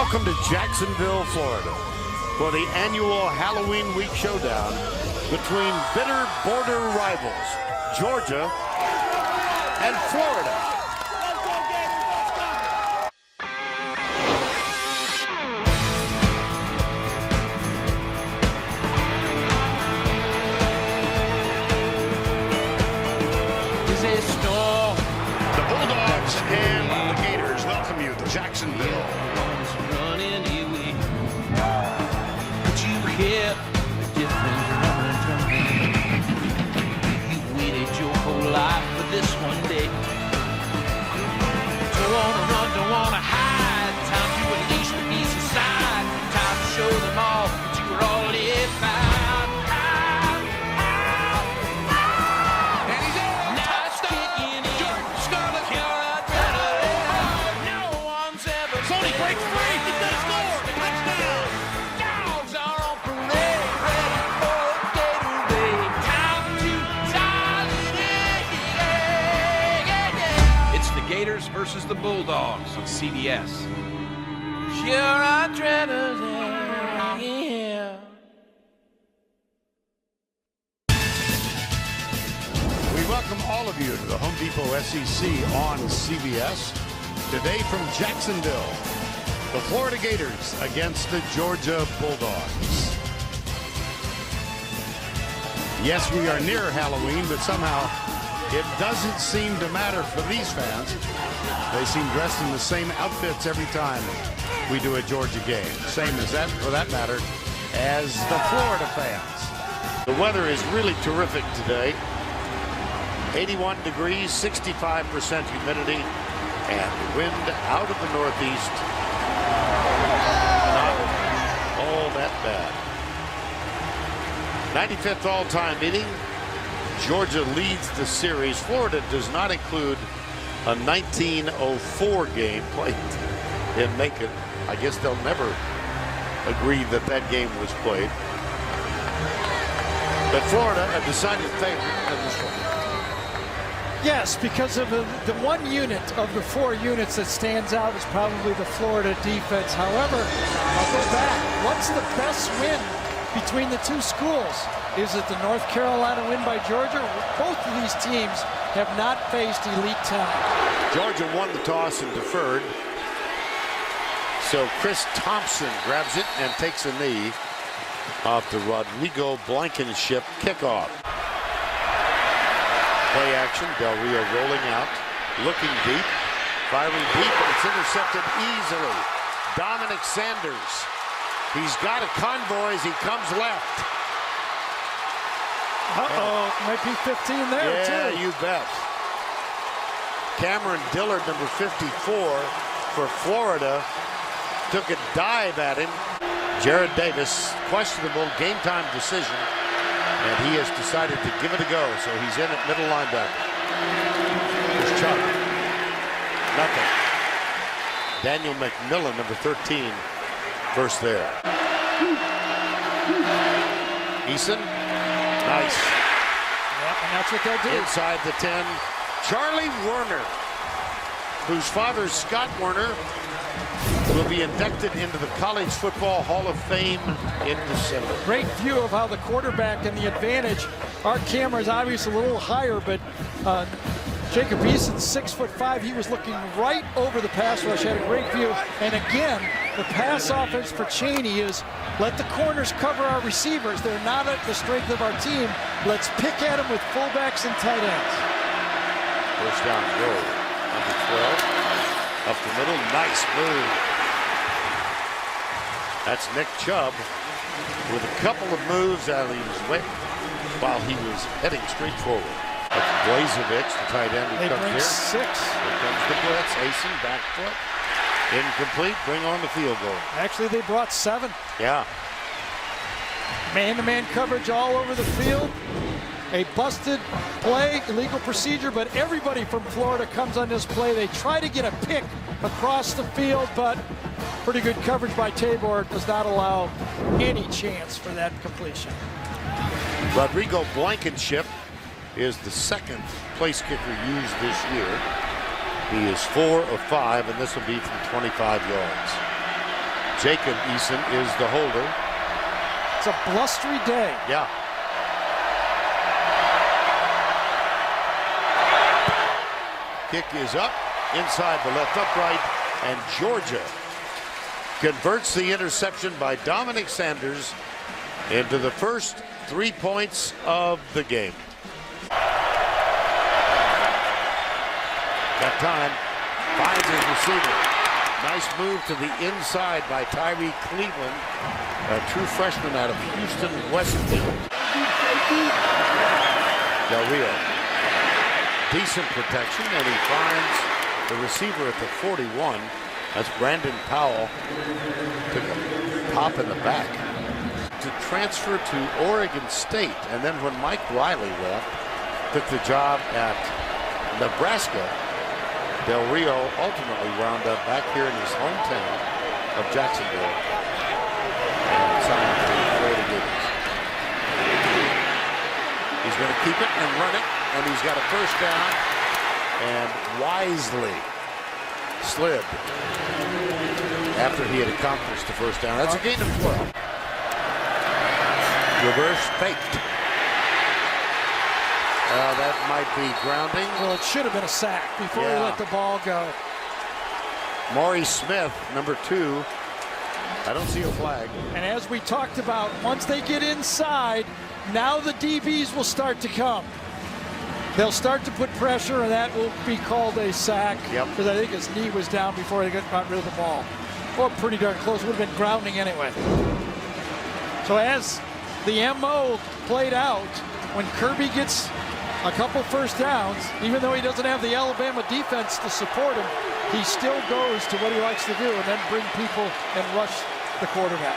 Welcome to Jacksonville, Florida, for the annual Halloween Week showdown between bitter border rivals, Georgia and Florida. The Bulldogs and the Gators welcome you to Jacksonville. This one day. Don't wanna run, don't wanna hide. Time to unleash the beast inside. Time to show them all that you were already found. And he's in. Now it's kicking in. Jordan Scarlett. No one's ever. Sony breaks free. He's gonna score. Touchdown. Dogs are on parade, ready for Gatorade. Time to tie it in. Gators versus the Bulldogs on CBS. Sure, I dread it, yeah. We welcome all of you to the Home Depot SEC on CBS. Today from Jacksonville, the Florida Gators against the Georgia Bulldogs. Yes, we are near Halloween, but somehow it doesn't seem to matter for these fans. They seem dressed in the same outfits every time we do a Georgia game. Same as that, for that matter, as the Florida fans. The weather is really terrific today. 81 degrees, 65% humidity, and wind out of the northeast. Not all that bad. 95th all-time meeting. Georgia leads the series. Florida does not include a 1904 game played in Macon. I guess they'll never agree that that game was played. But Florida, a decided favorite in this one. Yes, because of the one unit of the four units that stands out is probably the Florida defense. However, I'll go back. What's the best win between the two schools? Is it the North Carolina win by Georgia? Both of these teams have not faced elite talent. Georgia won the toss and deferred. So Chris Thompson grabs it and takes a knee off the Rodrigo Blankenship kickoff. Play action, Del Rio rolling out, looking deep, firing deep, and it's intercepted easily. Dominic Sanders. He's got a convoy as he comes left. Uh-oh, might be 15 there, too. Yeah, you bet. Cameron Dillard, number 54 for Florida, took a dive at him. Jared Davis, questionable game-time decision, and he has decided to give it a go, so he's in at middle linebacker. There's Chuck. Nothing. Daniel McMillan, number 13, first there. Eason. Nice. Yep, and that's what they'll do. Inside the 10, Charlie Werner, whose father, Scott Werner, will be inducted into the College Football Hall of Fame in December. Great view of how the quarterback and the advantage. Our camera is obviously a little higher, but Jacob Eason's 6'5". He was looking right over the pass rush, had a great view. And again, the pass offense for Chaney is let the corners cover our receivers. They're not at the strength of our team. Let's pick at them with fullbacks and tight ends. First down goal. Number 12. Up the middle. Nice move. That's Nick Chubb with a couple of moves out of his way while he was heading straight forward. That's Blazevich, the tight end who comes here. 6. Here comes the blitz. Asen, back foot. Incomplete. Bring on the field goal. Actually, they brought 7. Yeah. Man-to-man coverage all over the field. A busted play, illegal procedure, but everybody from Florida comes on this play. They try to get a pick across the field, but pretty good coverage by Tabor does not allow any chance for that completion. Rodrigo Blankenship is the second place kicker used this year. He is 4 of 5, and this will be from 25 yards. Jacob Eason is the holder. It's a blustery day. Yeah. Kick is up inside the left upright, and Georgia converts the interception by Dominic Sanders into the first 3 points of the game. That time finds his receiver. Nice move to the inside by Tyree Cleveland, a true freshman out of Houston Westfield. Del Rio. Decent protection, and he finds the receiver at the 41. That's Brandon Powell. Took a pop in the back. To transfer to Oregon State, and then when Mike Riley left, took the job at Nebraska. Del Rio ultimately wound up back here in his hometown of Jacksonville and signed to the Florida Gators. He's going to keep it and run it, and he's got a first down, and wisely slid after he had accomplished the first down. That's a gain of 12. Reverse faked. That might be grounding. Well, it should have been a sack before he let the ball go. Maury Smith, number 2. I don't see a flag. And as we talked about, once they get inside, now the DBs will start to come. They'll start to put pressure, and that will be called a sack. Yep. Because I think his knee was down before they got rid of the ball. Or pretty darn close. Would have been grounding anyway. So as the MO played out, when Kirby gets a couple first downs, even though he doesn't have the Alabama defense to support him, he still goes to what he likes to do and then bring people and rush the quarterback.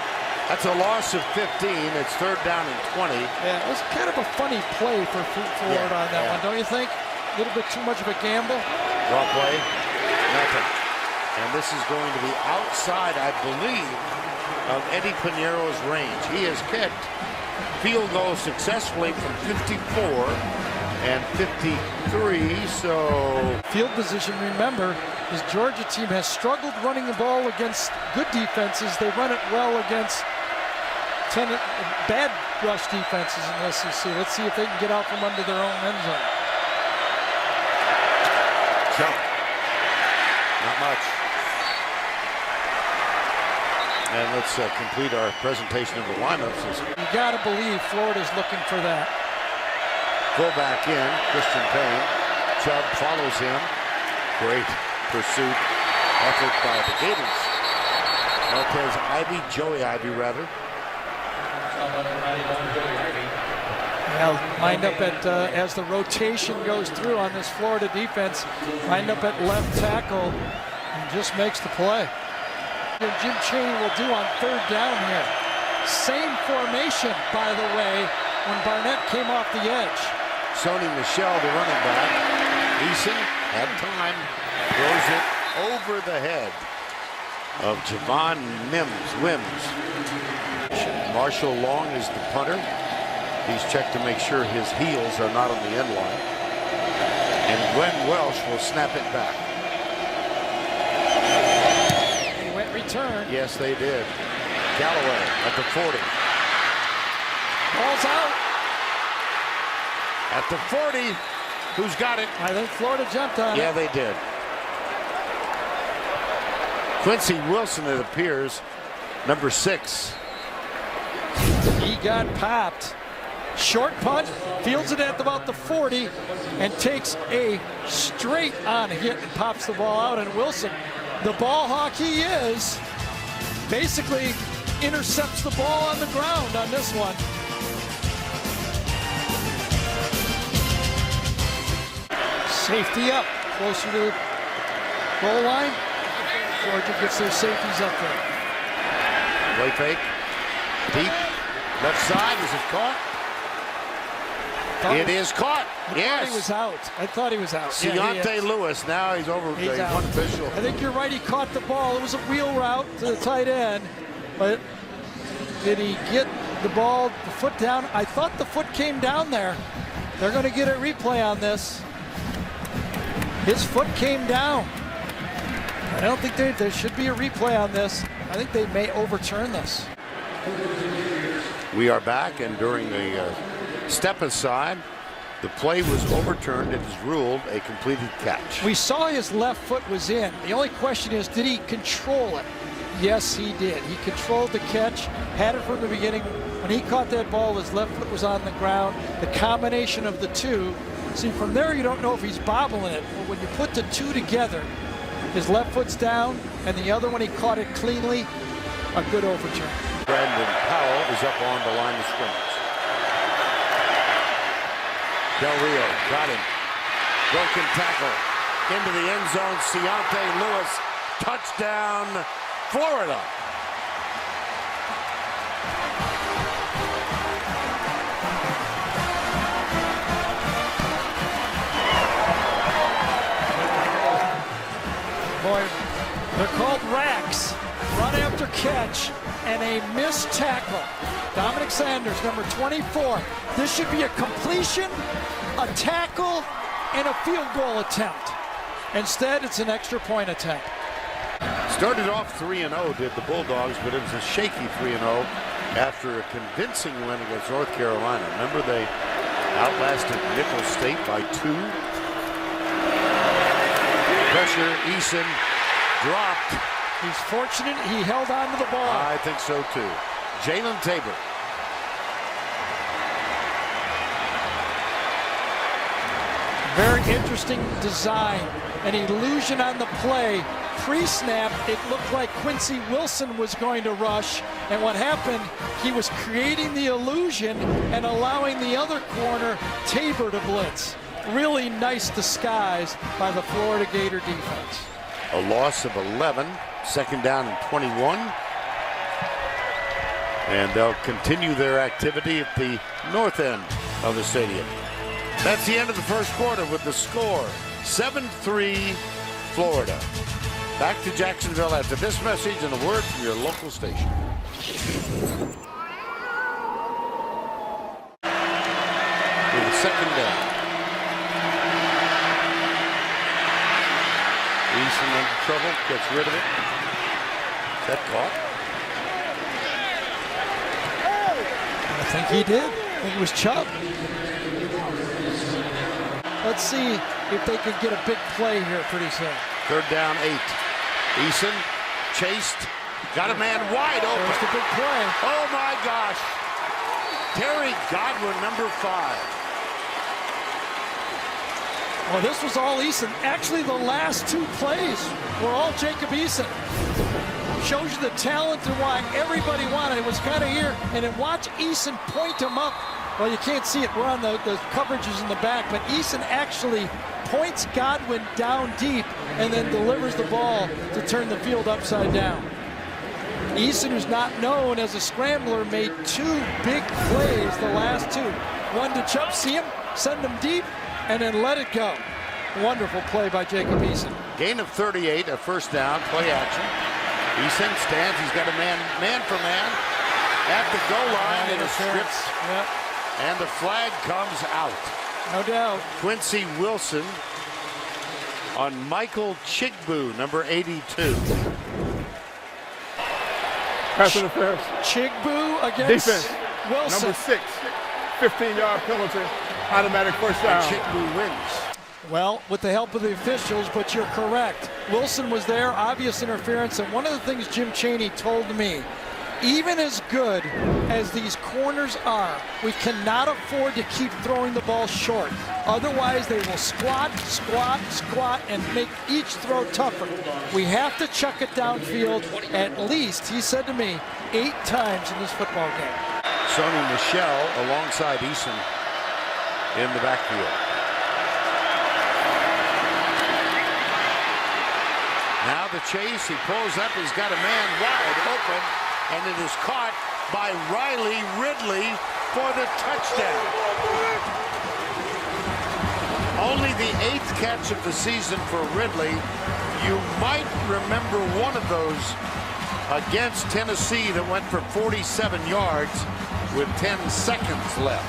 That's a loss of 15. It's third down and 20. Yeah, it was kind of a funny play for Florida on that one, don't you think? A little bit too much of a gamble. Well play, nothing. And this is going to be outside, I believe, of Eddie Piñeiro's range. He has kicked field goals successfully from 54 and 53, so... Field position, remember, this Georgia team has struggled running the ball against good defenses. They run it well against bad rush defenses in the SEC. Let's see if they can get out from under their own end zone. Jump. Not much. And let's complete our presentation of the lineups. You got to believe Florida's looking for that. Fullback in, Christian Payne. Chubb follows him. Great pursuit effort by the Gators. Martez Ivy, Joey Ivy rather. Well, lined up at, as the rotation goes through on this Florida defense, lined up at left tackle and just makes the play. And Jim Chaney will do on third down here. Same formation, by the way, when Barnett came off the edge. Sony Michel, the running back. Eason had time, throws it over the head of Javon Wims. Marshall Long is the punter. He's checked to make sure his heels are not on the end line. And Glenn Welsh will snap it back. He went return. Yes, they did. Galloway at the 40. Ball's out. At the 40, who's got it? I think Florida jumped on it. Yeah, they did. Quincy Wilson, it appears, number 6. He got popped. Short punt, fields it at about the 40, and takes a straight on hit and pops the ball out. And Wilson, the ball hawk he is, basically intercepts the ball on the ground on this one. Safety up, closer to the goal line. Georgia gets their safeties up there. Play fake, deep, left side, is it caught? It is caught, yes. He was out. I thought he was out. Deontay Lewis, now he's over the out. one official. I think you're right, he caught the ball. It was a wheel route to the tight end, but did he get the ball, the foot down? I thought the foot came down there. They're going to get a replay on this. His foot came down. I don't think there should be a replay on this. I think they may overturn this. We are back, and during the step aside, the play was overturned. It is ruled a completed catch. We saw his left foot was in. The only question is, did he control it? Yes, he did. He controlled the catch, had it from the beginning. When he caught that ball, his left foot was on the ground. The combination of the two, see, from there you don't know if he's bobbling it. But when you put the two together, his left foot's down, and the other one he caught it cleanly, a good overturn. Brandon Powell is up on the line of scrimmage. Del Rio got him. Broken tackle. Into the end zone. Keontae Lewis. Touchdown, Florida. Boy, they're called racks. Run after catch and a missed tackle. Dominic Sanders, number 24. This should be a completion, a tackle, and a field goal attempt. Instead, it's an extra point attempt. Started off 3-0, did the Bulldogs, but it was a shaky 3-0 after a convincing win against North Carolina. Remember, they outlasted Nicholls State by 2. Pressure, Eason dropped. He's fortunate he held on to the ball. I think so too. Jalen Tabor. Very interesting design. An illusion on the play. Pre-snap, it looked like Quincy Wilson was going to rush. And what happened, he was creating the illusion and allowing the other corner, Tabor, to blitz. Really nice disguise by the Florida Gator defense. A loss of 11, second down and 21. And they'll continue their activity at the north end of the stadium. That's the end of the first quarter with the score 7-3 Florida. Back to Jacksonville after this message and a word from your local station. With a second down. Eason into trouble, gets rid of it. Is that caught? I think he did. I think it was Chubb. Let's see if they can get a big play here pretty soon. Third down, 8. Eason chased, got a man wide open. There's the big play. Oh my gosh. Terry Godwin, number 5. Well, this was all Eason. Actually, the last 2 plays were all Jacob Eason. Shows you the talent and why everybody wanted it. Was kind of here, and then watch Eason point him up. Well, you can't see it. We're on the coverages in the back, but Eason actually points Godwin down deep and then delivers the ball to turn the field upside down. Eason, who's not known as a scrambler, made 2 big plays the last 2. One to Chubb, see him, send him deep, and then let it go. Wonderful play by Jacob Eason. Gain of 38, a first down, play action. Eason stands, he's got a man for man at the goal line, and a strips. Yep. And the flag comes out. No doubt. Quincy Wilson on Michael Chigbu, number 82. Pass interference. Chigbu against Defense. Wilson. Number 6. 15-yard penalty. Automatic first down. And Chigbu wins. Well, with the help of the officials, but you're correct. Wilson was there, obvious interference, and one of the things Jim Chaney told me, even as good as these corners are, we cannot afford to keep throwing the ball short. Otherwise, they will squat, squat, squat, and make each throw tougher. We have to chuck it downfield at least, he said to me, 8 times in this football game. Sony Michel alongside Eason in the backfield. Now the chase, he pulls up, he's got a man wide open, and it is caught by Riley Ridley for the touchdown. Only the 8th catch of the season for Ridley. You might remember one of those against Tennessee that went for 47 yards with 10 seconds left.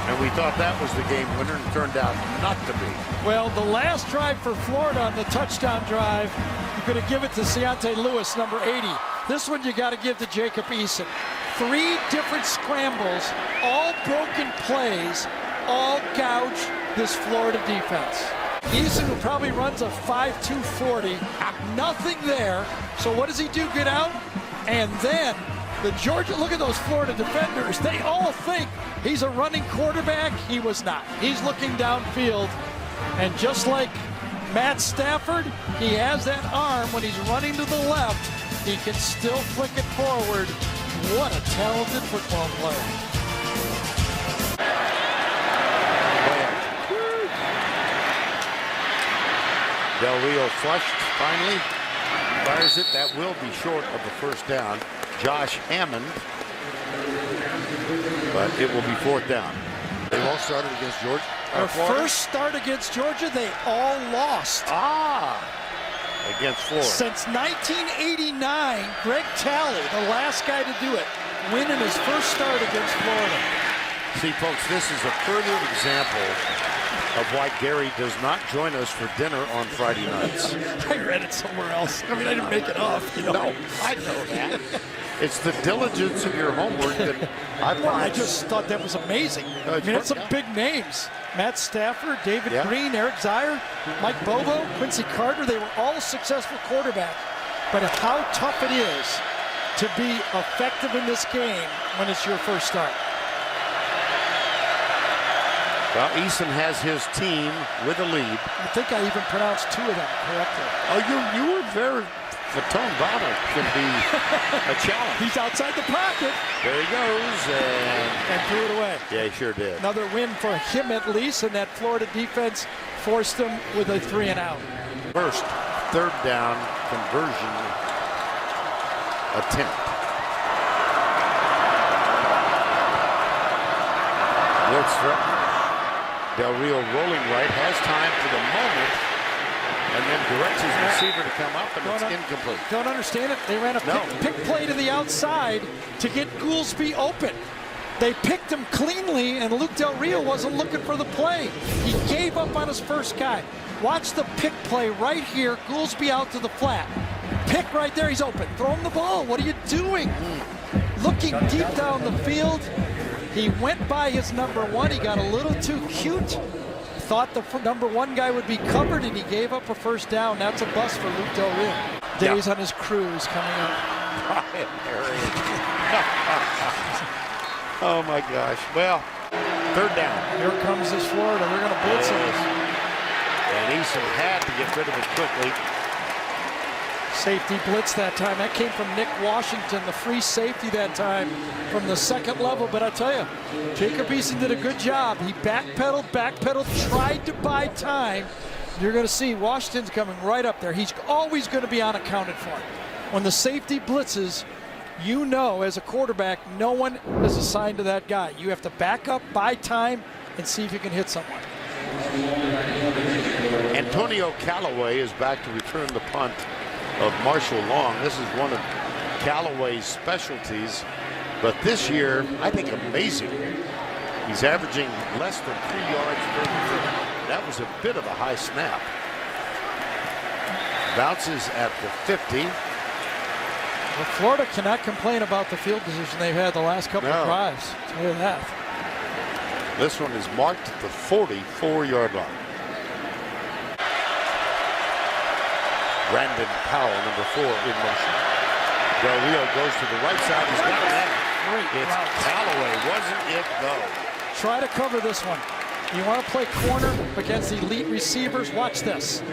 And we thought that was the game winner, and it turned out not to be. Well, the last drive for Florida on the touchdown drive, going to give it to Keontae Lewis, number 80. This one you got to give to Jacob Eason. 3 different scrambles, all broken plays, all gouge this Florida defense. Eason, who probably runs a 5.2 40, nothing there. So what does he do? Get out? And then the Georgia, look at those Florida defenders. They all think he's a running quarterback. He was not. He's looking downfield. And just like Matt Stafford, he has that arm when he's running to the left. He can still flick it forward. What a talented football player. Del Rio flushed, finally, fires it. That will be short of the first down. Josh Hammond, but it will be 4th down. They all started against Georgia. Their first start against Georgia, they all lost. Against Florida. Since 1989, Greg Talley, the last guy to do it, winning his first start against Florida. See, folks, this is a further example of why Gary does not join us for dinner on Friday nights. I read it somewhere else. I mean, I didn't make it up. You know? No, I know that. It's the diligence of your homework that I just thought that was amazing. I mean, it's some big names. Matt Stafford, David Green, Eric Zier, Mike Bobo, Quincy Carter. They were all successful quarterbacks. But how tough it is to be effective in this game when it's your first start. Well, Eason has his team with a lead. I think I even pronounced 2 of them correctly. Oh, you were very... Fatone Bottle can be a challenge. He's outside the pocket. There he goes. And threw it away. Yeah, he sure did. Another win for him at least, and that Florida defense forced him with a 3-and-out. First 3rd down conversion attempt. Blitz threat. Del Rio rolling right, has time for the moment, and then directs his receiver to come up, and it's incomplete. Don't understand it. They ran a pick play to the outside to get Goolsby open. They picked him cleanly, and Luke Del Rio wasn't looking for the play. He gave up on his first guy. Watch the pick play right here. Goolsby out to the flat. Pick right there. He's open. Throw him the ball. What are you doing? Looking deep down the field. He went by his number 1. He got a little too cute. Thought the number 1 guy would be covered, and he gave up a first down. That's a bust for Luke Del Rio. Days on his cruise coming up. Oh, my gosh. Well, 3rd down. Here comes this Florida. They're going to blitz him. And Eason had to get rid of it quickly. Safety blitz that time. That came from Nick Washington, the free safety that time from the 2nd level. But I tell you, Jacob Eason did a good job. He backpedaled, tried to buy time. You're going to see Washington's coming right up there. He's always going to be unaccounted for. When the safety blitzes, you know as a quarterback, no one is assigned to that guy. You have to back up, buy time, and see if you can hit someone. Antonio Callaway is back to return the punt of Marshall Long. This is one of Callaway's specialties, but this year, I think amazing. He's averaging less than 3 yards per return. That was a bit of a high snap. Bounces at the 50. Well, Florida cannot complain about the field position they've had the last couple of drives. Tell you that. This one is marked at the 44-yard line. Brandon Powell, number 4, in motion. Del Rio goes to the right side. He's got it. It's Callaway, wasn't it, though? Try to cover this one. You want to play corner against elite receivers? Watch this.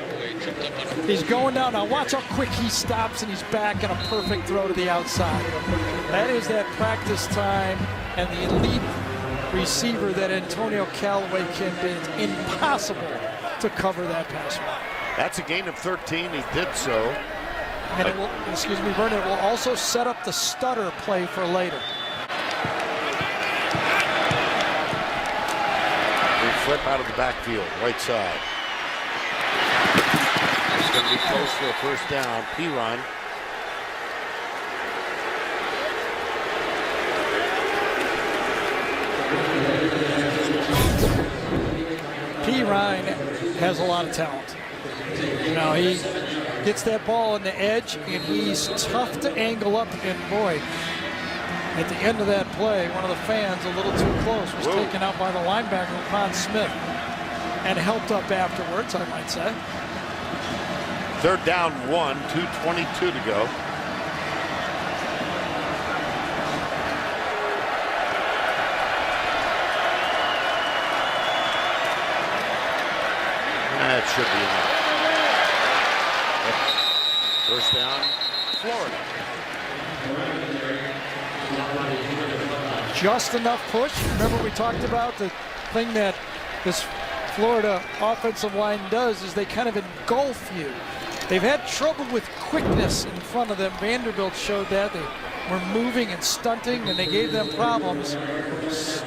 He's going down. Now watch how quick he stops, and he's back, and a perfect throw to the outside. That is that practice time and the elite receiver that Antonio Callaway can be. It's impossible to cover that pass rush. That's a gain of 13. He did so. And it will, excuse me, Vernon, it will also set up the stutter play for later. They flip out of the backfield, right side. It's going to be close for a first down. Perine. Perine has a lot of talent. You know, gets that ball on the edge, and he's tough to angle up. And boy, at the end of that play, one of the fans, a little too close, was taken out by the linebacker, Ron Smith, and helped up afterwards, I might say. 3rd down 1, 2:22 to go. That should be enough. First down, Florida. Just enough push. Remember we talked about the thing that this Florida offensive line does is they kind of engulf you. They've had trouble with quickness in front of them. Vanderbilt showed that. They were moving and stunting, and they gave them problems.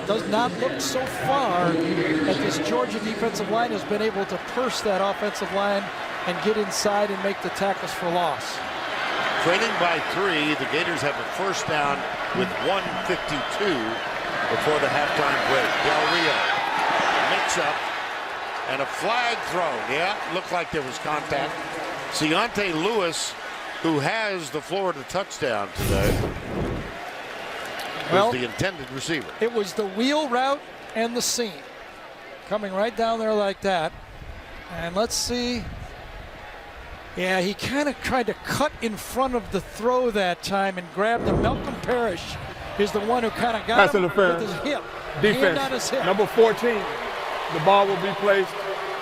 Does not look so far that this Georgia defensive line has been able to purse that offensive line and get inside and make the tackles for loss. Trailing by 3, the Gators have a first down with 1:52 before the halftime break. Del Rio mix up and a flag thrown. Yeah, looked like there was contact. Ciante Lewis, who has the Florida touchdown today, was the intended receiver. It was the wheel route and the seam. Coming right down there like that. And let's see. Yeah, he kind of tried to cut in front of the throw that time and grabbed him. Malcolm Parrish is the one who kind of got him with his hip. Defense, hand on his hip. number 14. The ball will be placed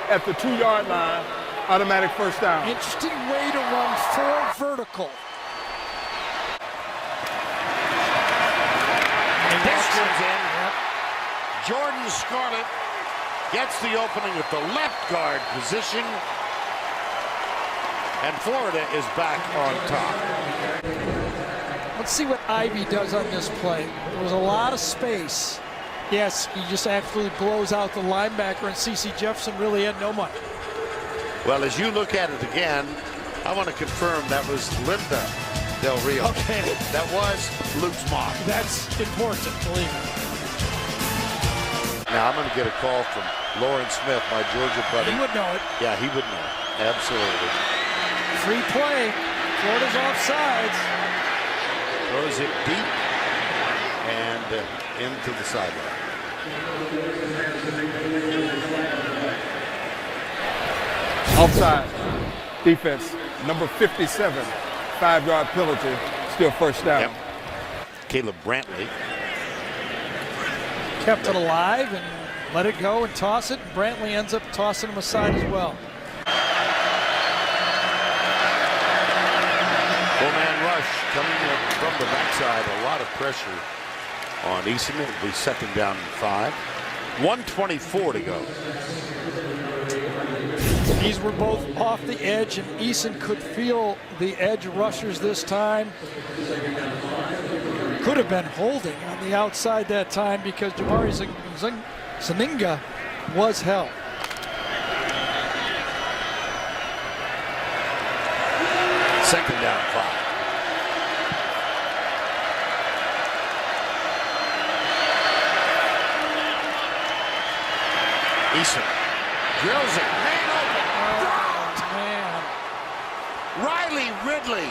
at the 2-yard line. Automatic first down. Interesting way to run 4 vertical. This one's in. Jordan Scarlett gets the opening at the left guard position. And Florida is back on top. Let's see what Ivy does on this play. There was a lot of space. Yes, he just absolutely blows out the linebacker, and C.C. Jefferson really had no money. Well, as you look at it again, I want to confirm that was Linda Del Rio. Okay. That was Luke's mom. That's important, believe me. Now I'm going to get a call from Lauren Smith, my Georgia buddy. He would know it. Yeah, he would know. Absolutely. Free play. Florida's offsides. Throws it deep and into the sideline. Offside. Defense, number 57. 5-yard penalty. Still first down. Yep. Caleb Brantley. Kept it alive and let it go and toss it. Brantley ends up tossing him aside as well. Four-man rush coming in from the backside. A lot of pressure on Eason. It'll be 2nd down and 5. 1:24 to go. These were both off the edge, and Eason could feel the edge rushers this time. Could have been holding on the outside that time because Jamari Zaninga was held. Second down, 5. Eason drills it. Man open. Oh, man. Riley Ridley.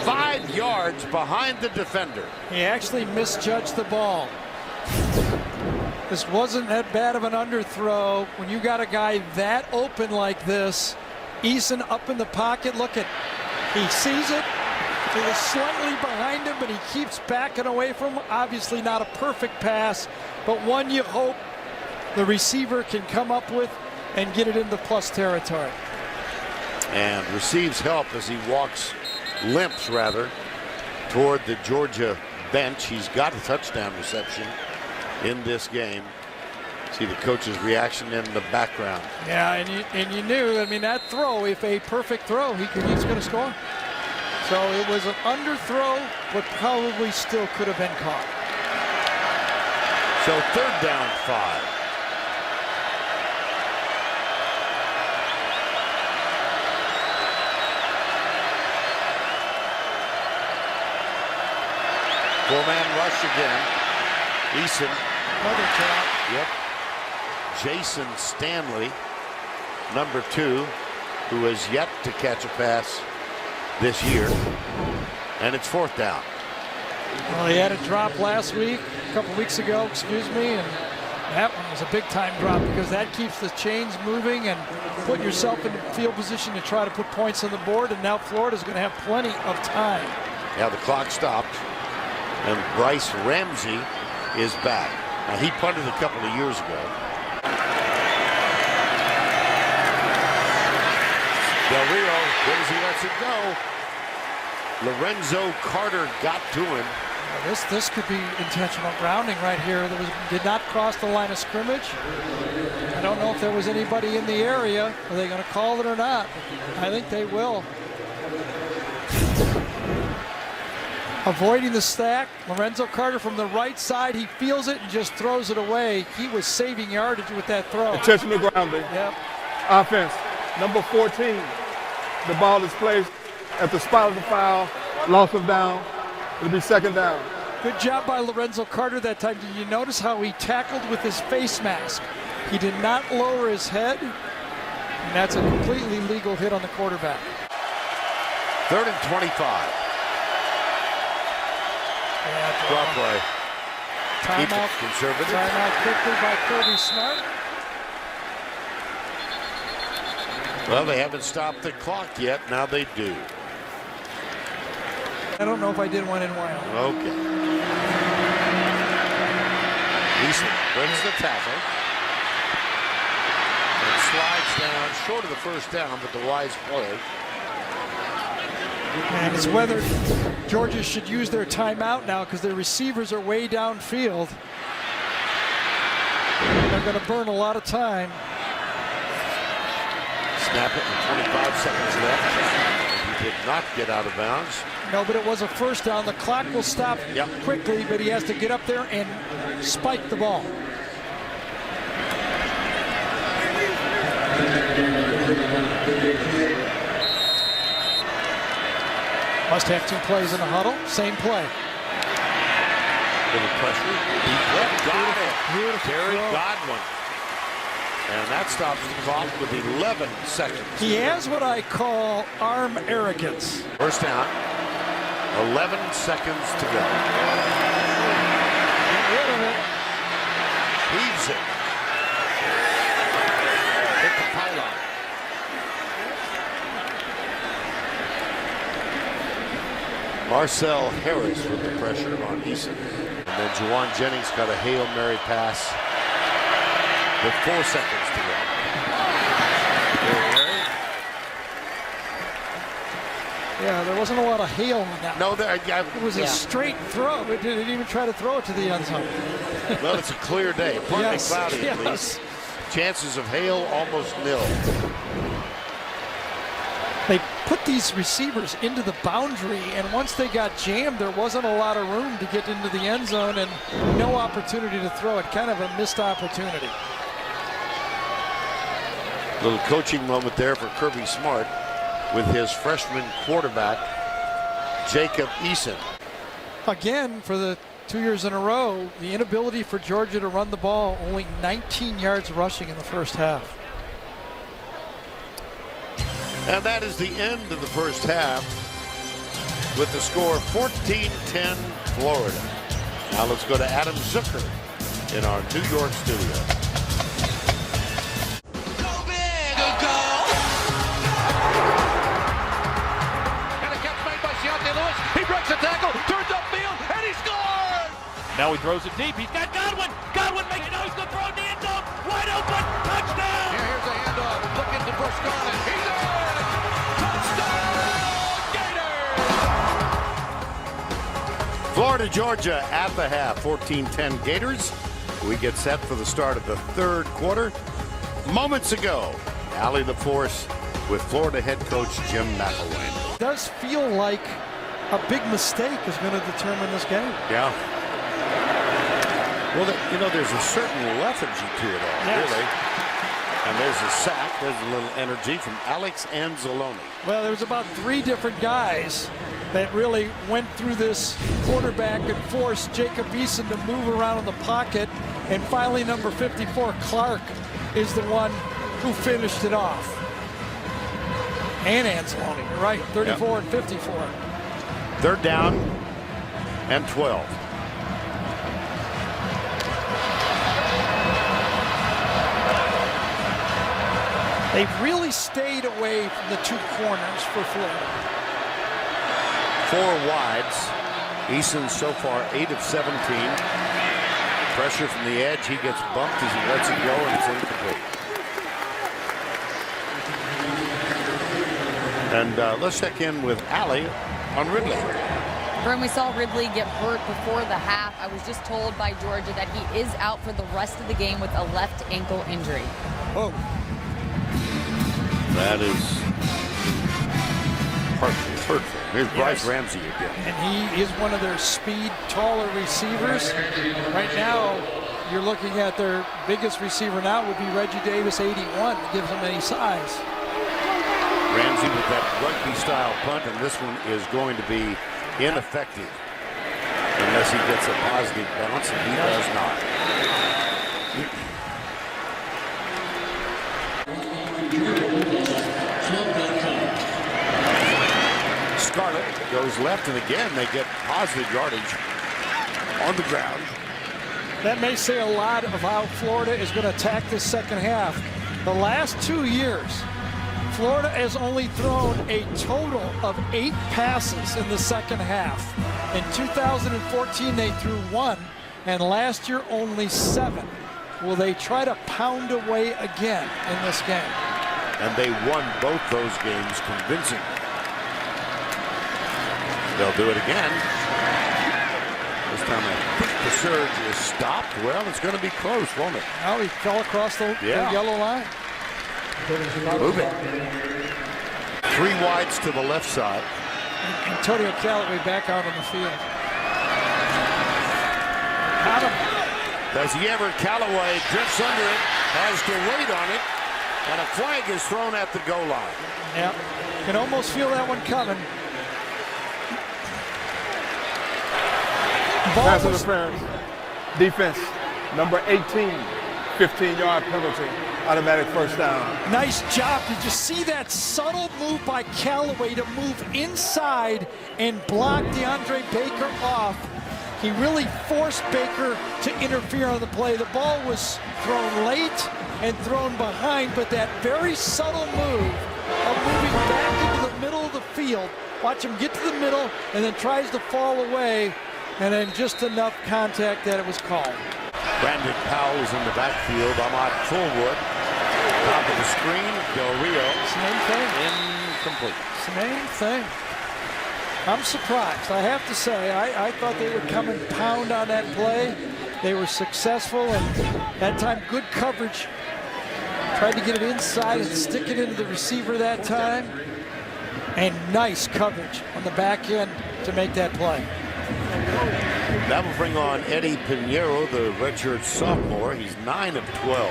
Five yards behind the defender. He actually misjudged the ball. This wasn't that bad of an underthrow. When you got a guy that open like this, Eason up in the pocket, look at, he sees it. He was slightly behind him, but he keeps backing away from him. Obviously not a perfect pass, but one you hope the receiver can come up with and get it into plus territory. And receives help as he limps rather, toward the Georgia bench. He's got a touchdown reception in this game. See the coach's reaction in the background. Yeah, and you knew, I mean, that throw, if a perfect throw, he's going to score. So it was an underthrow, but probably still could have been caught. So 3rd down, 5. Four-man rush again. Eason. Another trap. Yep. Jason Stanley, number 2, who has yet to catch a pass this year. And it's 4th down. Well, he had a drop last week, a couple weeks ago, excuse me, and that one was a big time drop because that keeps the chains moving and put yourself in field position to try to put points on the board. And now Florida's going to have plenty of time. Now the clock stopped, and Bryce Ramsey is back. Now he punted a couple of years ago. Del Rio, good as he lets it go. Lorenzo Carter got to him. This could be intentional grounding right here. Did not cross the line of scrimmage. I don't know if there was anybody in the area. Are they going to call it or not? I think they will. Avoiding the stack. Lorenzo Carter from the right side. He feels it and just throws it away. He was saving yardage with that throw. Intentional grounding. Yep. Offense, number 14. The ball is placed at the spot of the foul. Loss of down. It'll be 2nd down. Good job by Lorenzo Carter that time. Did you notice how he tackled with his face mask? He did not lower his head. And that's a completely legal hit on the quarterback. 3rd and 25. Draw play. Keep it Timeout. conservative. Timeout quickly by Kirby Smart. Well, they haven't stopped the clock yet. Now they do. I don't know if I did one in Wyoming. Okay. Eason wins the tackle. And slides down short of the 1st down, but the wise play. And it's whether Georgia should use their timeout now because their receivers are way downfield. They're going to burn a lot of time. Snap it with 25 seconds left. He did not get out of bounds. No, but it was a 1st down. The clock will stop quickly, but he has to get up there and spike the ball. Must have 2 plays in the huddle. Same play. Little pressure. Deep left. Got it. Beautiful Terry throw. Godwin. And that stops the clock with 11 seconds. He has what I call arm arrogance. 1st down. 11 seconds to go. Get rid of it. Heaves it. Hit the pylon. Marcel Harris with the pressure on Eason. And then Juwan Jennings got a Hail Mary pass with 4 seconds to go. Yeah, there wasn't a lot of hail in that. No, It was a straight throw. It didn't even try to throw it to the end zone. well, it's a clear day. Partly cloudy at least. Chances of hail almost nil. They put these receivers into the boundary, and once they got jammed, there wasn't a lot of room to get into the end zone and no opportunity to throw it. Kind of a missed opportunity. Little coaching moment there for Kirby Smart with his freshman quarterback, Jacob Eason. Again, for the 2 years in a row, the inability for Georgia to run the ball, only 19 yards rushing in the 1st half. And that is the end of the 1st half with the score 14-10 Florida. Now let's go to Adam Zucker in our New York studio. He breaks the tackle, turns upfield, and he scores! Now he throws it deep. He's got Godwin. Godwin makes it. He's going to throw it in the end zone. Wide open. Touchdown! Here's a handoff. Looking for Scarlett. He's in! Touchdown! Gators! Florida, Georgia at the half, 14-10 Gators. We get set for the start of the 3rd quarter. Moments ago, Allie LaForce with Florida head coach Jim McElwain. It does feel like a big mistake is going to determine this game. Yeah. Well, there's a certain lethargy to it all, Yes. really. And there's a sack. There's a little energy from Alex Anzalone. Well, there was about 3 different guys that really went through this quarterback and forced Jacob Eason to move around in the pocket. And finally, number 54, Clark, is the one who finished it off. And Anzalone, you're right, 34 and 54. They're down and 12. They've really stayed away from the two corners for Florida. 4 wides. Eason so far 8 of 17. Pressure from the edge. He gets bumped as he lets it go, and it's incomplete. And let's check in with Allie on Ridley. Vern, we saw Ridley get hurt before the half. I was just told by Georgia that he is out for the rest of the game with a left ankle injury. Oh. That is hurtful. Here's Bryce Ramsey again. And he is one of their speed, taller receivers. Right now, you're looking at their biggest receiver now would be Reggie Davis, 81. That gives him any size. Ramsey with that rugby-style punt, and this one is going to be ineffective unless he gets a positive bounce, and he does not. Scarlett goes left, and again they get positive yardage on the ground. That may say a lot of how Florida is going to attack this second half. The last 2 years, Florida has only thrown a total of 8 passes in the second half. In 2014, they threw 1, and last year only 7. Will they try to pound away again in this game? And they won both those games convincingly. They'll do it again. This time I think the surge is stopped. Well, it's going to be close, won't it? Now he fell across the yellow line. Move it. 3 wides to the left side. Antonio Callaway back out on the field. Got him. Does he ever? Callaway drifts under it, has to wait on it, and a flag is thrown at the goal line. Yeah, can almost feel that one coming. Pass interference. Defense, number 18, 15-yard penalty. Automatic first down. Nice job. Did you see that subtle move by Callaway to move inside and block DeAndre Baker off? He really forced Baker to interfere on the play. The ball was thrown late and thrown behind, but that very subtle move of moving back into the middle of the field, watch him get to the middle and then tries to fall away, and then just enough contact that it was called. Brandon Powell is in the backfield. Ahmad Fullwood. Top of the screen, Del Rio. Same thing. Incomplete. Same thing. I'm surprised. I have to say, I thought they would come and pound on that play. They were successful, and that time good coverage. Tried to get it inside and stick it into the receiver that time. And nice coverage on the back end to make that play. That will bring on Eddie Pinheiro, the redshirt sophomore. He's 9 of 12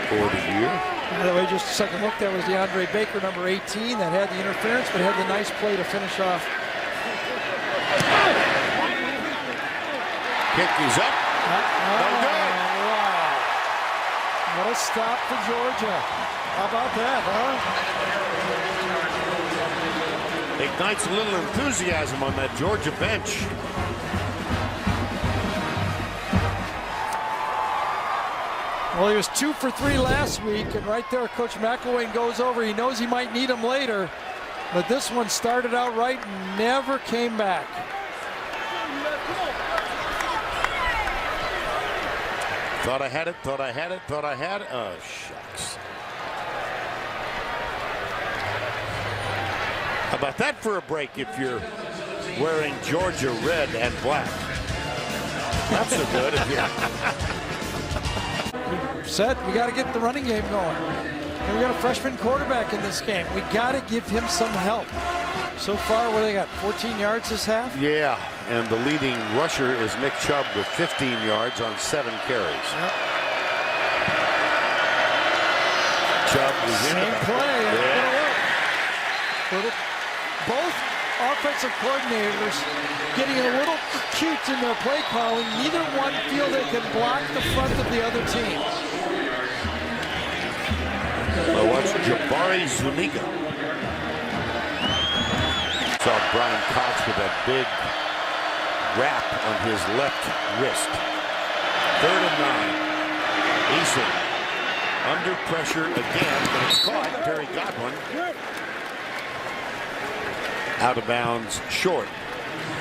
for the year. By the way, just a second look, that was DeAndre Baker, number 18, that had the interference, but had the nice play to finish off. Kick is up. No good. Wow. What a stop for Georgia. How about that, huh? Ignites a little enthusiasm on that Georgia bench. Well, he was 2 for 3 last week, and right there, Coach McElwain goes over. He knows he might need him later, but this one started out right and never came back. Thought I had it, thought I had it, thought I had it. Oh, shucks. How about that for a break if you're wearing Georgia red and black? Not so good if you're... Said we got to get the running game going. And we got a freshman quarterback in this game. We got to give him some help. So far, what they got? 14 yards this half? Yeah, and the leading rusher is Nick Chubb with 15 yards on 7 carries. Yep. Chubb is in. Same play. Yeah. Both offensive coordinators getting a little cute in their play calling. Neither one feel they can block the front of the other team. Well, watch Jabari Zuniga. Saw Brian Cox with a big wrap on his left wrist. 3rd and 9. Eason under pressure again, but it's caught. Terry Godwin out of bounds short.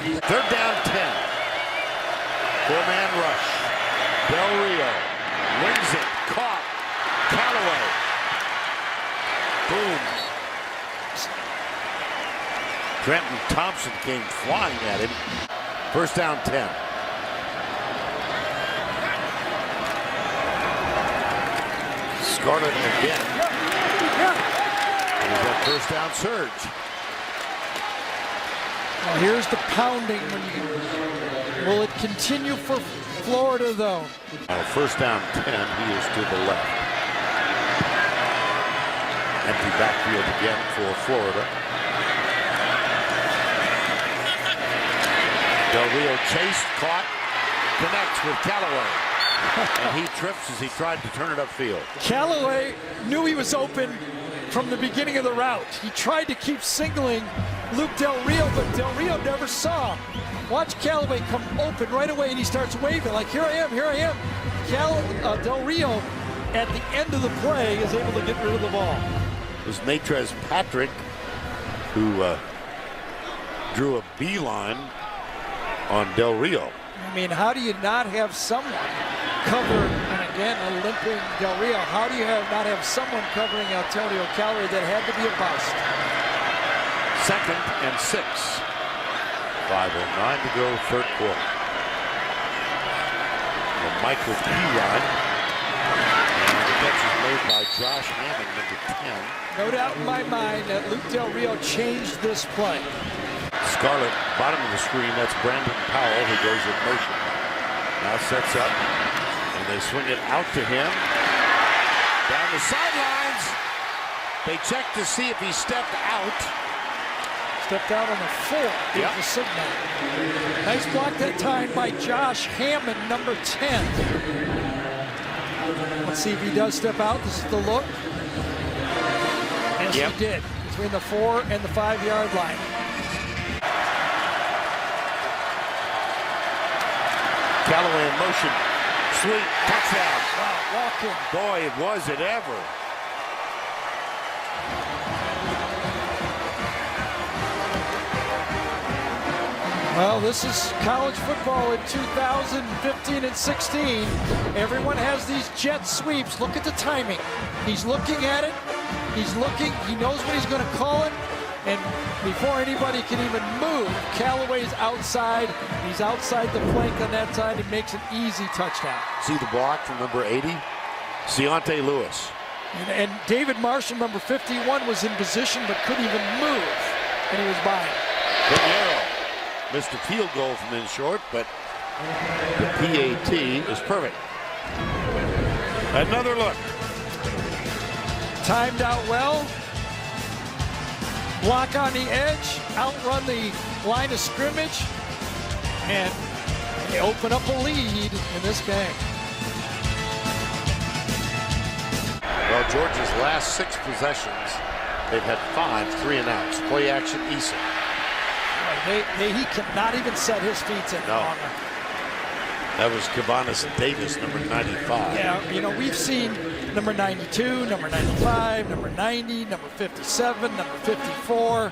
3rd down 10. 4-man rush. Del Rio wins it. Caught. Callaway. Boom. Trenton Thompson came flying at him. 1st down 10. Scarlett again. There's that 1st down surge. Now here's the pounding. Will it continue for Florida, though? 1st down 10. He is to the left. Empty backfield again for Florida. Del Rio chased, caught, connects with Callaway. And he trips as he tried to turn it upfield. Callaway knew he was open from the beginning of the route. He tried to keep signaling Luke Del Rio, but Del Rio never saw him. Watch Callaway come open right away, and he starts waving like, here I am, here I am. Del Rio, at the end of the play, is able to get rid of the ball. It was Matrez Patrick who drew a beeline on Del Rio. I mean, how do you not have someone cover, and again, a limping Del Rio, how do you not have someone covering Antonio Callaway? That had to be a bust. 2nd and 6. 5:09 to go, 3rd quarter. And Michael Pirine. And the catch is made by Josh Hammond, number 10. No doubt in my mind that Luke Del Rio changed this play. Scarlett, bottom of the screen, that's Brandon Powell who goes in motion. Now sets up, and they swing it out to him. Down the sidelines. They check to see if he stepped out. Stepped out on the 4. Here's the signal. Nice block that time by Josh Hammond, number 10. Let's see if he does step out. This is the look. Yes, he did. Between the 4 and the 5-yard line. Callaway in motion. Sweet. Touchdown. Wow, walking. Boy, was it ever. Well, this is college football in 2015 and 16. Everyone has these jet sweeps. Look at the timing. He's looking at it. He's looking. He knows what he's going to call it. And before anybody can even move, Callaway's outside. He's outside the flank on that side. It makes an easy touchdown. See the block from number 80? Deontay Lewis. And David Marshall, number 51, was in position but couldn't even move. And he was by him. Pinheiro missed a field goal from in short, but the PAT is perfect. Another look. Timed out well. Block on the edge, outrun the line of scrimmage, and they open up a lead in this game. Well, Georgia's last 6 possessions, they've had 5 3-and-outs. Play action, Eason. He cannot even set his feet any longer. That was Kavanis Davis, number 95. Yeah, you know, we've seen number 92, number 95, number 90, number 57, number 54.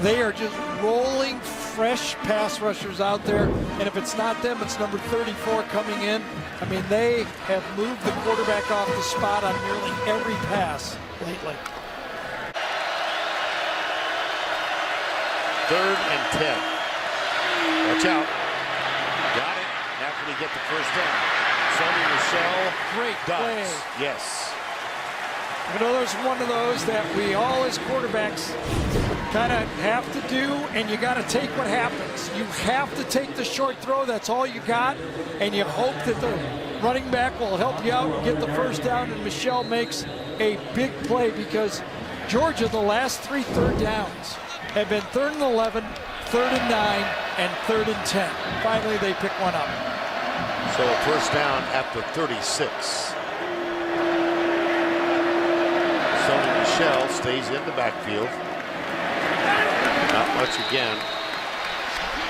They are just rolling fresh pass rushers out there. And if it's not them, it's number 34 coming in. I mean, they have moved the quarterback off the spot on nearly every pass lately. 3rd and 10. Watch out. Got it. After they get the 1st down. Sony Michel. Great play. Yes. You know, there's one of those that we all as quarterbacks kind of have to do, and you got to take what happens. You have to take the short throw. That's all you got, and you hope that the running back will help you out and get the 1st down, and Michel makes a big play because Georgia, the last 3 3rd downs, have been 3rd and 11, 3rd and 9, and 3rd and 10. Finally, they pick one up. So a first down at the 36. Sony Michel stays in the backfield. Not much again.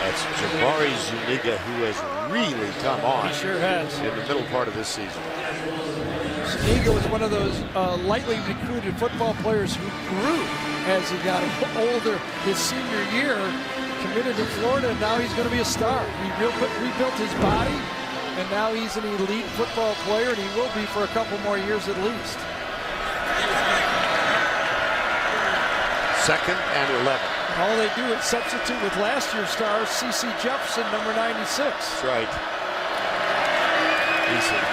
That's Jabari Zuniga, who has really come on. He sure has. In the middle part of this season. Zuniga was one of those lightly recruited football players who grew as he got older. His senior year, committed to Florida, and now he's going to be a star. He rebuilt his body, and now he's an elite football player, and he will be for a couple more years at least. 2nd and 11. All they do is substitute with last year's stars, C.C. Jefferson, number 96. That's right. Eason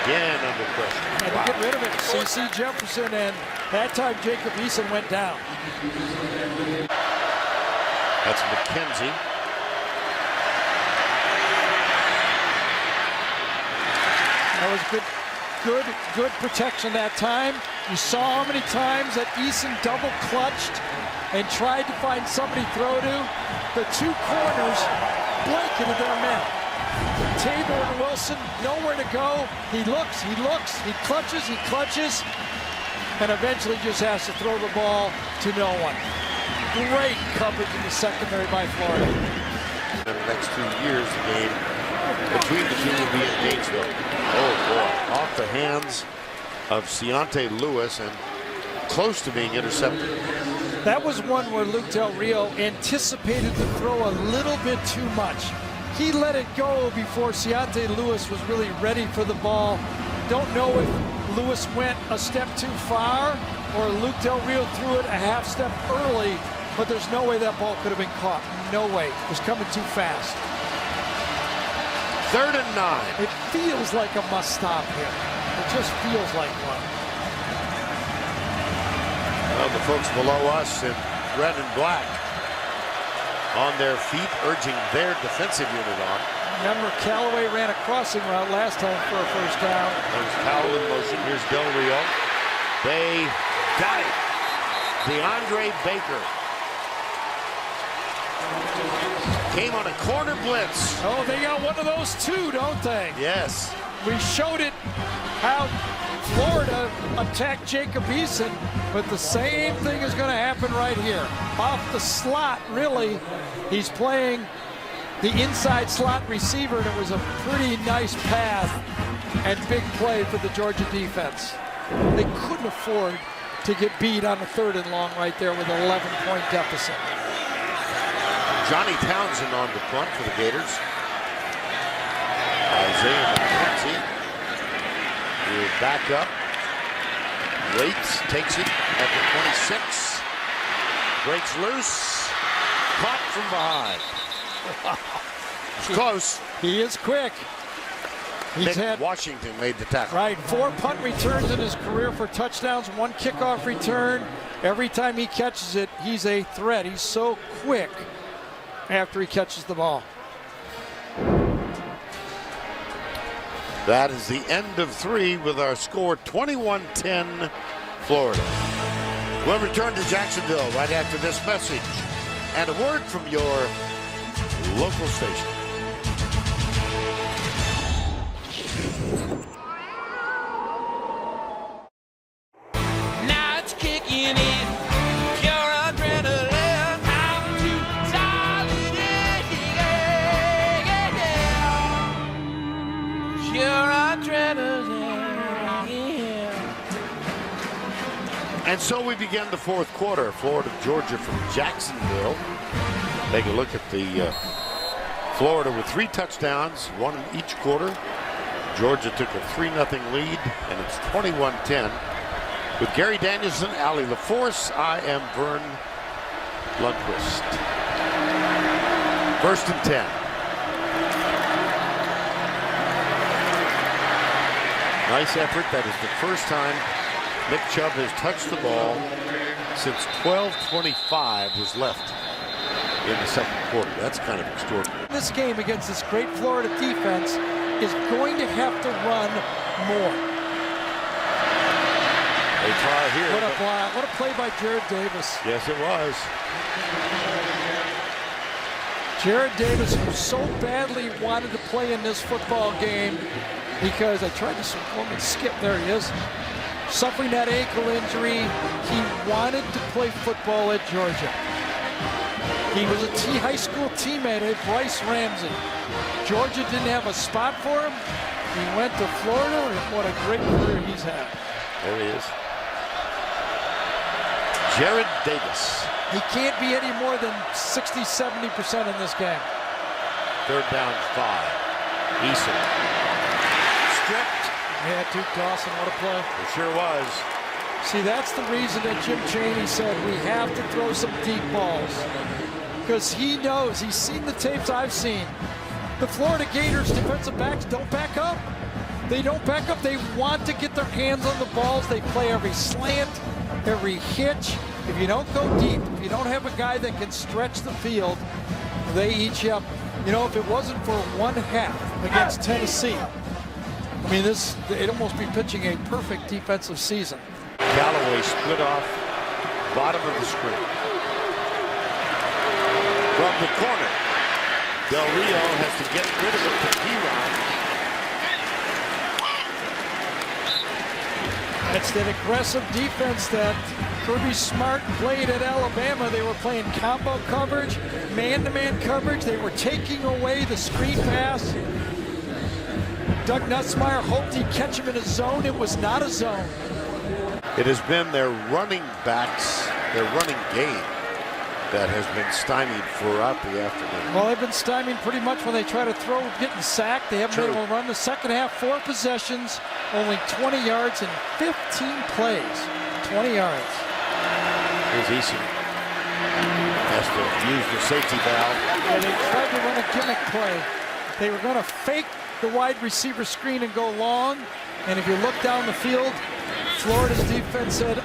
again under pressure. Had to get rid of it. C.C. Jefferson, and that time Jacob Eason went down. That's McKenzie. That was good protection that time. You saw how many times that Eason double clutched and tried to find somebody to throw to. The two corners blanketed their men. Tabor and Wilson, nowhere to go. He looks, he clutches, and eventually just has to throw the ball to no one. Great coverage in the secondary by Florida. In the next 2 years, the game between the two will be in Gainesville. Oh boy, off the hands of Ciante Lewis and close to being intercepted. That was one where Luke Del Rio anticipated to throw a little bit too much. He let it go before Ciante Lewis was really ready for the ball. Don't know if Lewis went a step too far or Luke Del Rio threw it a half step early, but there's no way that ball could have been caught. No way. It was coming too fast. 3rd and 9. It feels like a must stop here. It just feels like one. Well, the folks below us in red and black on their feet, urging their defensive unit on. Remember, Callaway ran a crossing route last time for a first down. There's Powell in motion. Here's Del Rio. They got it. DeAndre Baker came on a corner blitz. Oh, they got one of those too, don't they? Yes. We showed it how Florida attacked Jacob Eason, but the same thing is going to happen right here. Off the slot, really. He's playing the inside slot receiver, and it was a pretty nice pass and big play for the Georgia defense. They couldn't afford to get beat on the 3rd and long right there with an 11-point deficit. Johnny Townsend on the front for the Gators. Isaiah McKenzie will back up. Waits, takes it at the 26. Breaks loose. Caught from behind. It's close. He is quick. He's had Washington made the tackle. Right, 4 punt returns in his career for touchdowns, 1 kickoff return. Every time he catches it, he's a threat. He's so quick after he catches the ball. That is the end of 3 with our score 21-10 Florida. We'll return to Jacksonville right after this message and a word from your local station. Now it's kicking in. Pure adrenaline. I'm too tired. Pure adrenaline. And so we begin the 4th quarter. Florida, Georgia from Jacksonville. Take a look at the Florida with 3 touchdowns, 1 in each quarter. Georgia took a 3-0 lead, and it's 21-10. With Gary Danielson, Allie LaForce, I am Vern Lundquist. 1st and 10. Nice effort. That is the first time Nick Chubb has touched the ball since 12:25 was left in the 2nd quarter. That's kind of extraordinary. This game against this great Florida defense is going to have to run more. They try here. What a block. What a play by Jared Davis. Yes, it was. Jared Davis, who so badly wanted to play in this football game because I tried to skip. There he is. Suffering that ankle injury. He wanted to play football at Georgia. He was a high school teammate of Bryce Ramsey. Georgia didn't have a spot for him. He went to Florida, and what a great career he's had. There he is. Jared Davis. He can't be any more than 60, 70% in this game. 3rd down 5. Eason. Stripped. Yeah, Duke Dawson, what a play. It sure was. See, that's the reason that Jim Chaney said we have to throw some deep balls. Because he knows, he's seen the tapes I've seen. The Florida Gators defensive backs don't back up. They don't back up. They want to get their hands on the balls. They play every slant, every hitch. If you don't go deep, if you don't have a guy that can stretch the field, they eat you up. You know, if it wasn't for 1/2 against Tennessee, I mean, they'd almost be pitching a perfect defensive season. Callaway split off bottom of the screen. From the corner, Del Rio has to get rid of it to P-Ron. That's that aggressive defense that Kirby Smart played at Alabama. They were playing combo coverage, man-to-man coverage. They were taking away the screen pass. Doug Nussmeier hoped he'd catch him in a zone. It was not a zone. It has been their running backs, their running game, that has been stymied throughout the afternoon. Well, they've been stymied pretty much when they try to throw, getting sacked. They haven't been able to run the second half. 4 possessions, only 20 yards in 15 plays. 20 yards. Here's Eason. Has to use the safety valve. Yeah, they tried to run a gimmick play. They were going to fake the wide receiver screen and go long. And if you look down the field, Florida's defense said,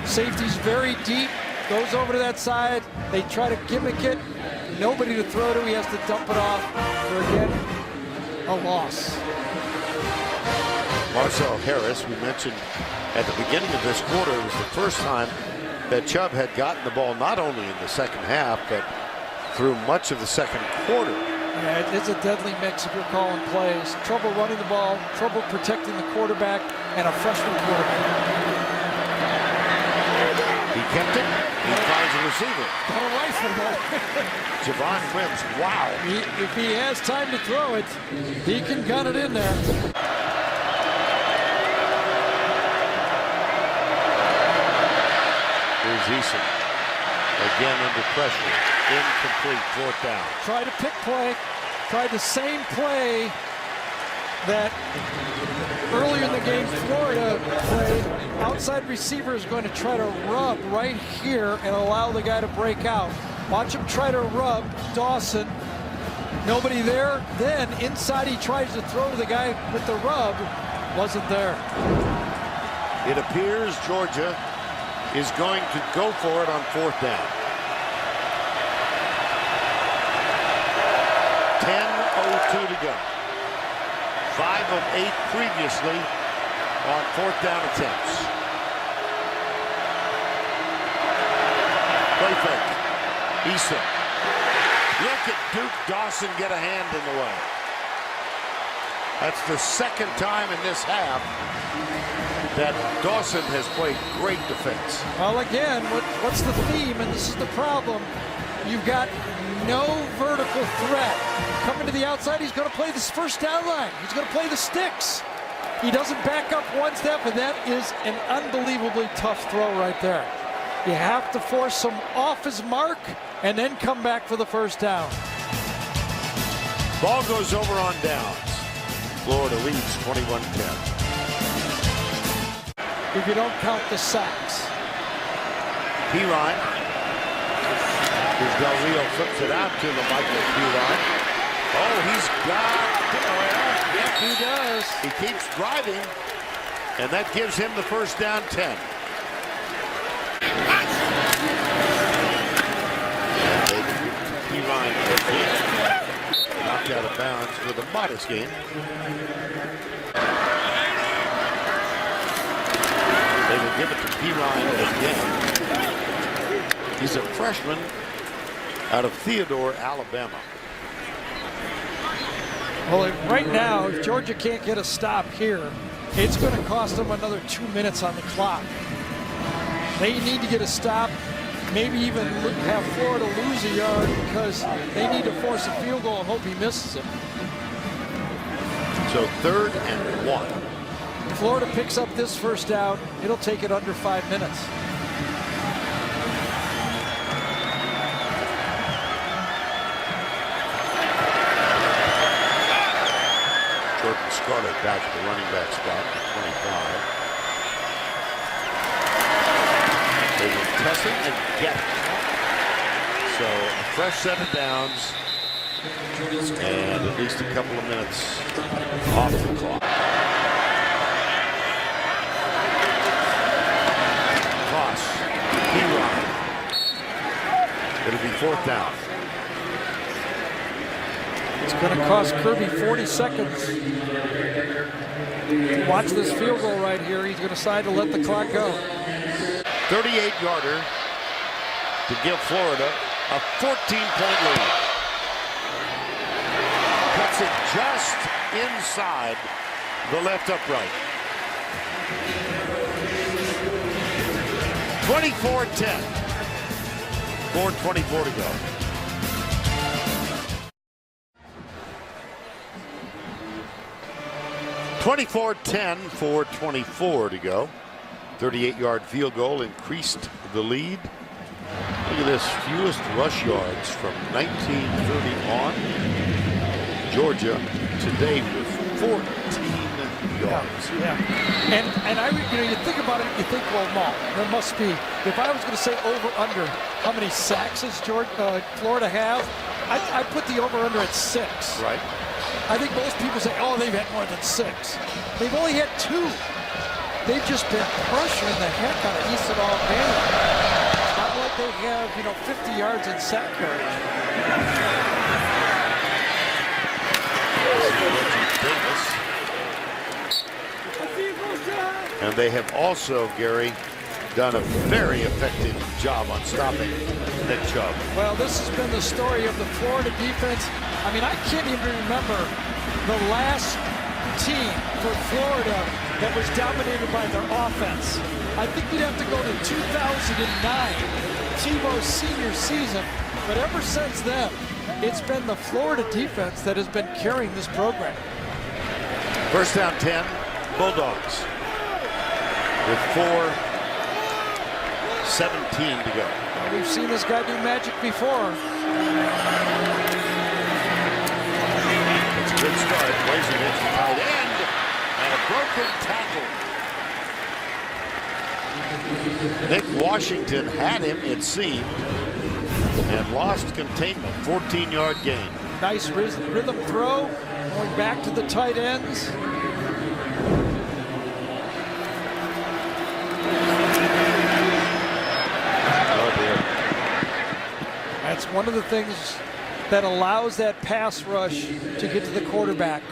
Safety's very deep. Goes over to that side. They try to gimmick it. Nobody to throw to. He has to dump it off for, again, a loss. Marcel Harris, we mentioned at the beginning of this quarter, it was the first time that Chubb had gotten the ball not only in the second half, but through much of the second quarter. Yeah, it's a deadly mix if you're calling plays. Trouble running the ball, trouble protecting the quarterback, and a freshman quarterback. He kept it. He finds a receiver. Got a rifle ball. Javon Wims, wow. If he has time to throw it, he can gun it in there. Here's Eason. Again under pressure. Incomplete, 4th down. Tried a pick play. Tried the same play that earlier in the game Florida played. Outside receiver is going to try to rub right here and allow the guy to break out. Watch him try to rub Dawson. Nobody there. Then inside he tries to throw to the guy with the rub. Wasn't there. It appears Georgia is going to go for it on 4th down. 10:02 to go. 5 of 8 previously on 4th down attempts. Play fake. Eason. Look at Duke Dawson get a hand in the way. That's the second time in this half that Dawson has played great defense. Well, again, what's the theme? And this is the problem. You've got no vertical threat. Coming to the outside, he's going to play this first down line. He's going to play the sticks. He doesn't back up one step, and that is an unbelievably tough throw right there. You have to force him off his mark and then come back for the first down. Ball goes over on downs. Florida leads 21-10. If you don't count the sacks. P-Ron. Here's Del Rio, flips it out to the Michael P-Ron. Oh, he's got, Yep, he does. he keeps driving, and that gives him the first down 10. P-Ron knocked out of bounds with a modest gain. give it to Perine again. He's a freshman out of Theodore, Alabama. Well, right now, if Georgia can't get a stop here, it's going to cost them another 2 minutes on the clock. They need to get a stop, maybe even have Florida lose a yard because they need to force a field goal and hope he misses it. So 3rd and 1. If Florida picks up this first down, it'll take it under 5 minutes. Jordan Scarlett back at the running back spot at 25. They will test it and get it. So a fresh 7 downs and at least a couple of minutes off the clock. Cross. Perine. It'll be 4th down. It's going to cost Kirby 40 seconds. Watch this field goal right here. He's going to decide to let the clock go. 38-yarder to give Florida a 14-point lead. Cuts it just inside the left upright. 24-10. 4:24 to go. (24-10), 4:24 to go. 38-yard field goal increased the lead. Look at this, fewest rush yards from 1930 on. Georgia today with 14 yards. Yeah. And I, you think about it, you think, well, no, there must be. If I was going to say over/under, how many sacks does Florida have? I put the over/under at 6. Right. I think most people say, oh, they've had more than 6. They've only had 2. They've just been pressuring the heck out of Easton Alabama. It's not like they have, 50 yards in sack coverage. And they have also, Gary, done a very effective job on stopping Nick Chubb. Well, this has been the story of the Florida defense. I mean, I can't even remember the last team for Florida that was dominated by their offense. I think you'd have to go to 2009, Tebow's senior season. But ever since then, it's been the Florida defense that has been carrying this program. 1st down 10, Bulldogs with 4:17 to go. Well, we've seen this guy do magic before. It's a good start. Plays against the tight end and a broken tackle. Nick Washington had him, it seemed, and lost containment. 14-yard gain. Nice rhythm throw, going back to the tight ends. That's one of the things that allows that pass rush to get to the quarterback.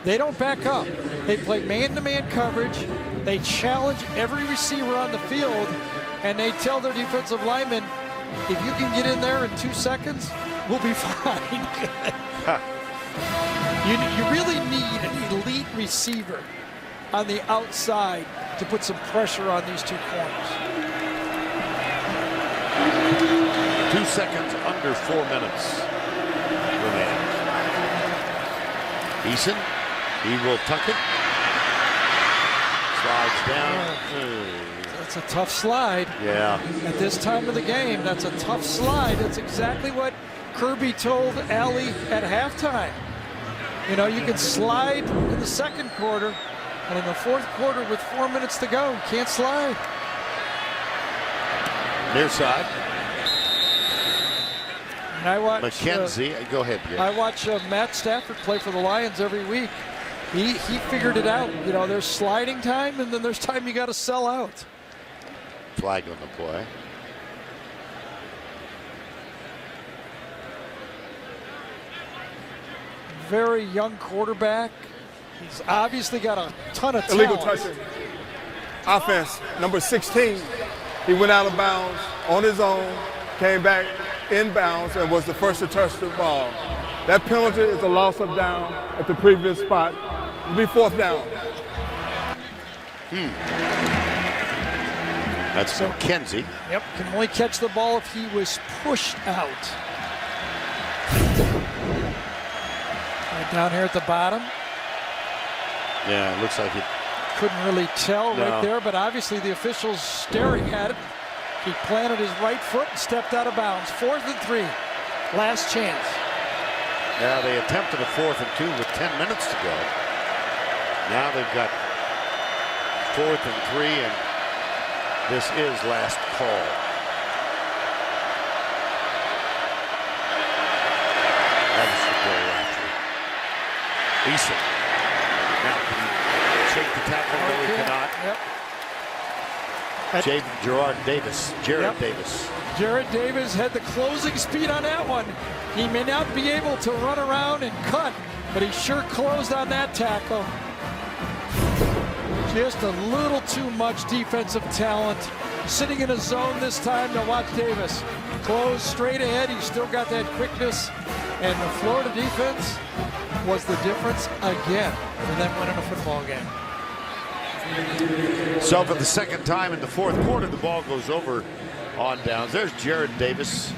They don't back up. They play man-to-man coverage. They challenge every receiver on the field, and they tell their defensive linemen, if you can get in there in 2 seconds, we'll be fine. You really need an elite receiver on the outside to put some pressure on these 2 corners. 2 seconds under 4 minutes remaining. Eason, he will tuck it. Slides down. That's a tough slide. Yeah. At this time of the game, that's a tough slide. That's exactly what Kirby told Allie at halftime. You can slide in the 2nd quarter, and in the 4th quarter with 4 minutes to go, you can't slide. Near side. And I watch McKenzie, go ahead. Yeah. I watch Matt Stafford play for the Lions every week. He figured it out. There's sliding time, and then there's time you got to sell out. Flag on the play. Very young quarterback. He's obviously got a ton of talent. Illegal touching. offense, number 16, he went out of bounds on his own, came back in bounds, and was the first to touch the ball. That penalty is a loss of down at the previous spot. It'll be 4th down. That's McKenzie. Yep, can only catch the ball if he was pushed out. Right down here at the bottom. Yeah, it looks like it. Couldn't really tell No. right there, but obviously the official's staring at it. He planted his right foot and stepped out of bounds. 4th and 3, last chance. Now they attempted a 4th and 2 with 10 minutes to go. Now they've got 4th and 3, and this is last call. That is the goal after. Eason. Now can he shake the tackle? No, he cannot. Yep. Jared Davis. Yep. Davis. Jared Davis had the closing speed on that one. He may not be able to run around and cut, but he sure closed on that tackle. Just a little too much defensive talent. Sitting in a zone this time to watch Davis. Close straight ahead. He's still got that quickness. And the Florida defense was the difference again for them winning a football game. So for the second time in the 4th quarter, the ball goes over on downs. There's Jared Davis.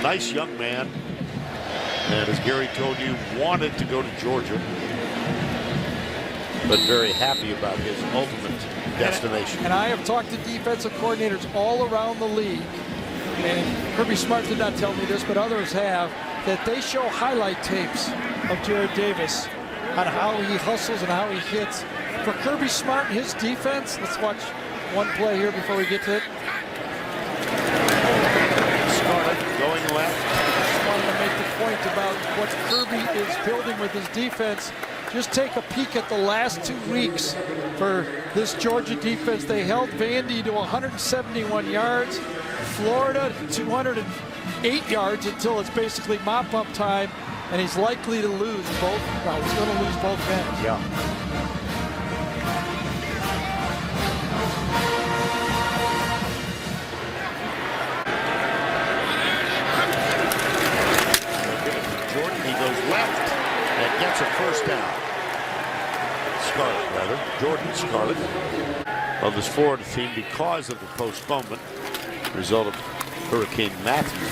Nice young man. And as Gary told you, wanted to go to Georgia, but very happy about his ultimate destination. And I have talked to defensive coordinators all around the league, and Kirby Smart did not tell me this, but others have, that they show highlight tapes of Jared Davis on how he hustles and how he hits. For Kirby Smart and his defense, let's watch one play here before we get to it. Scarlett going left. Just wanted to make the point about what Kirby is building with his defense. Just take a peek at the last 2 weeks for this Georgia defense. They held Vandy to 171 yards, Florida 208 yards until it's basically mop-up time, and he's likely to lose both. Well, he's going to lose both games. Yeah. Jordan, he goes left and gets a first down. Scarlett, rather. Jordan Scarlett of this Florida team because of the postponement, result of Hurricane Matthew.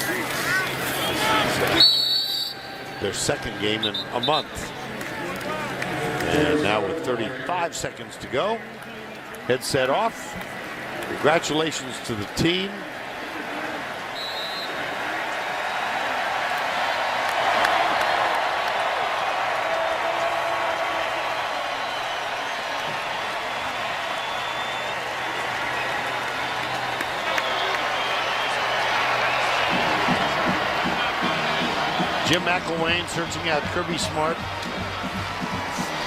Their second game in a month. And now with 35 seconds to go, headset off. Congratulations to the team. Jim McElwain searching out Kirby Smart.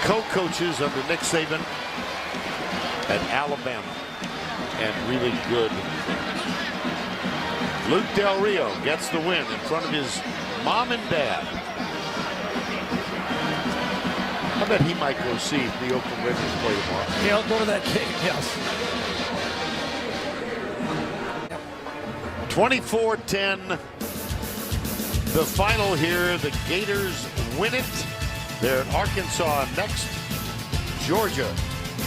Co-coaches under Nick Saban at Alabama. And really good. Luke Del Rio gets the win in front of his mom and dad. I bet he might go see the Oakland Raiders play tomorrow. Yeah, I'll go to that game, yes. 24-10. The final here, the Gators win it. They're at Arkansas next. Georgia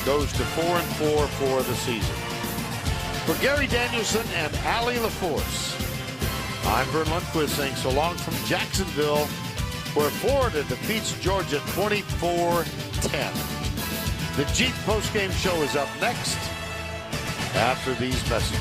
goes to 4-4 for the season. For Gary Danielson and Allie LaForce, I'm Vern Lundquist saying so long from Jacksonville, where Florida defeats Georgia 24-10. The Jeep postgame show is up next after these messages.